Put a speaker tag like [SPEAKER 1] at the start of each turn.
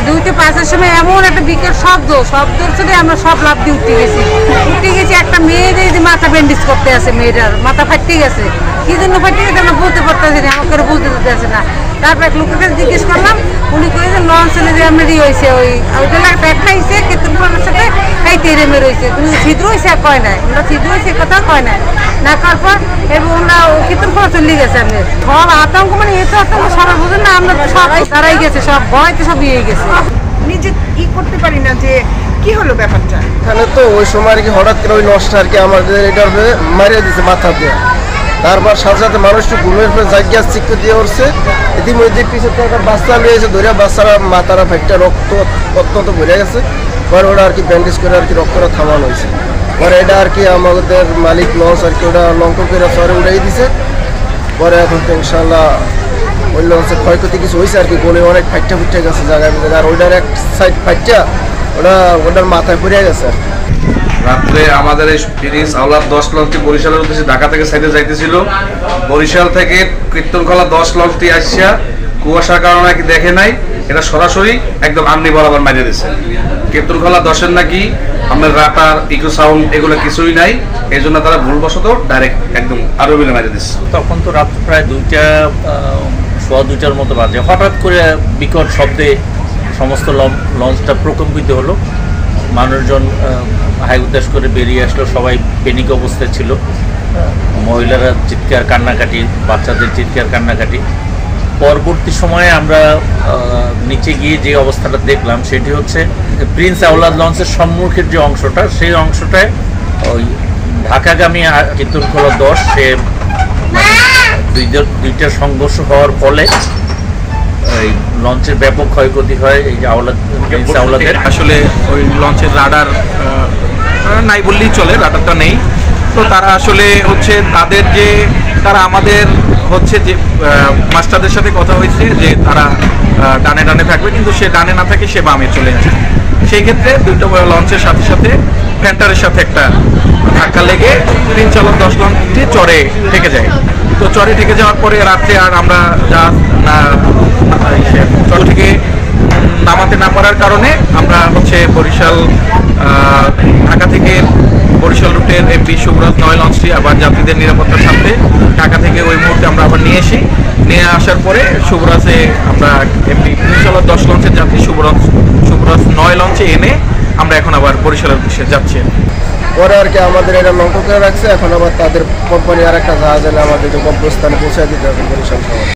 [SPEAKER 1] 2:05 সময় এমন একটা বিকট শব্দের সাথে আমরা সব লাফ দিয়ে উঠে গেছি একটা মেয়ে যে মাথা ব্যান্ডেজ করতে আছে, মেয়েটার মাথা ফাটতে গেছে, কি জন্য ফাটতে গেছে আমরা বলতে পারতেছি না, আমাকে বলতে দিতেছে না। তারপর এক লোকের কাছে জিজ্ঞেস করলাম, উনি কয়ে যে লঞ্চ চলে যে আমরা হয়েছে ওইটা একটা হয়েছে কেতুনফলের সাথে খাইতে রেমে রয়েছে, তুমি ছিদ্র হয়েছে আর কয় নাই, ওরা ছিদ্র হয়েছে কথা কয় নাই না করার পর এবং ওরা কেতুনফল চলে গেছে। আমি সব আতঙ্ক মানে এত আতঙ্ক সবাই বুঝেন না, আমরা সবাই তারাই গেছে, সব ভয়তে সব ইয়ে গেছে।
[SPEAKER 2] নিজে করতে পারি না যে কি হলো ব্যাপারটা।
[SPEAKER 3] এখানে তো ওই সময় আর কি হঠাৎ করে ওই নষ্ট আর কি আমাদের এটা মারিয়ে দিচ্ছে মাথা দিয়ে, তারপর সাথে সাথে মানুষটা ঘুমের পরে জায়গা চিক্ক দিয়ে উঠছে। ইতিমধ্যে পিছনে একটা বাচ্চা নিয়েছে, ধরে বাচ্চারা মাথারা ফেটটা রক্ত অত্যন্ত ভরে গেছে। পরে ওটা আর কি ব্যান্ডেজ করে আর কি রক্তটা থামানো হয়েছে। পরে এটা আর কি আমাদের মালিক লঞ্চ আর কি ওটা লঙ্ক করে চরে উড়াই দিছে। পরে এখন তো ইনশাল্লাহ ওই লঞ্চের ক্ষয়ক্ষতি কিছু হয়েছে আর কি, বলে অনেক ফাইটটা ফুটে গেছে জায়গায়, আর ওইটার এক সাইড ফাইটটা ওটার মাথায় পড়ে গেছে।
[SPEAKER 4] রাত্রে আমাদের এই প্রিন্স আওলাদ 10 লঞ্চটি বরিশালের উদ্দেশ্যে ঢাকা থেকে সাইডে যাইতেছিল। বরিশাল থেকে কীর্তনখোলা 10 লঞ্চটি আসিয়া কুয়াশার কারণে নাকি দেখে নাই, এটা সরাসরি একদম আমনি বরাবর মারিয়ে দিচ্ছে। কীর্তনখোলা 10-এর নাকি আমাদের রাটার ইকো সাউন্ড এগুলো কিছুই নাই, এই জন্য তারা ভুলবশত ডাইরেক্ট একদম আরো মিলে মারিয়ে দিচ্ছে।
[SPEAKER 5] তখন তো রাত প্রায় 2টার মতো বাজে, হঠাৎ করে বিকট শব্দে সমস্ত লঞ্চটা প্রকম্পিত হলো। মানুষজন হাই উদ্দেশ করে বেরিয়ে আসলো, সবাই প্যানিক অবস্থায় ছিল, মহিলারা চিৎকার কান্নাকাটি, বাচ্চাদের চিৎকার কান্নাকাটি। পরবর্তী সময়ে আমরা নিচে গিয়ে যে অবস্থাটা দেখলাম সেটি হচ্ছে প্রিন্স আওলাদ লঞ্চের সম্মুখের যে অংশটা, সেই অংশটায় ওই ঢাকাগামী কীর্তনখোলা 10 সে দুইটার সংঘর্ষ হওয়ার ফলে এই লঞ্চের ব্যাপক ক্ষয়ক্ষতি হয়। এই যে আওলাদের
[SPEAKER 6] আসলে ওই লঞ্চের রাডার নাই বললেই চলে, রাডারটা নেই। তো তারা আসলে হচ্ছে তারা আমাদের হচ্ছে যে মাস্টারদের সাথে কথা হয়েছে যে তারা ডানে থাকবে, কিন্তু সে ডানে না থাকে, সে বামে চলে আসে। সেই ক্ষেত্রে দুটো লঞ্চের সাথে সাথে ফ্যান্টারের সাথে একটা ধাক্কা লেগে প্রিন্স আওলাদ 10 লঞ্চটি চরে ঠেকে যায়। তো চরে ঠেকে যাওয়ার পরে রাত্রে আর আমরা চর থেকে নামাতে না পারার কারণে আমরা হচ্ছে ঢাকা থেকে বরিশাল রুটের এমপি শুভরাজ 9 লঞ্চটি আবার যাত্রীদের নিরাপত্তার সাথে ঢাকা থেকে ওই মুহূর্তে আমরা আবার নিয়ে আসার পরে শুভরাজে আমরা এমপি প্রিন্স আওলাদ 10 লঞ্চের যাত্রী শুভরাজ 9 লঞ্চে এনে আমরা এখন আবার বরিশালের উদ্দেশ্যে যাচ্ছি।
[SPEAKER 3] পরে আর কি আমাদের এটা লঙ্ক করে রাখছে, এখন আবার তাদের কোম্পানি আর একটা জাহাজ এনে আমাদেরকে গন্তব্যস্থানে পৌঁছে দিতে হবে বরিশাল শহরে।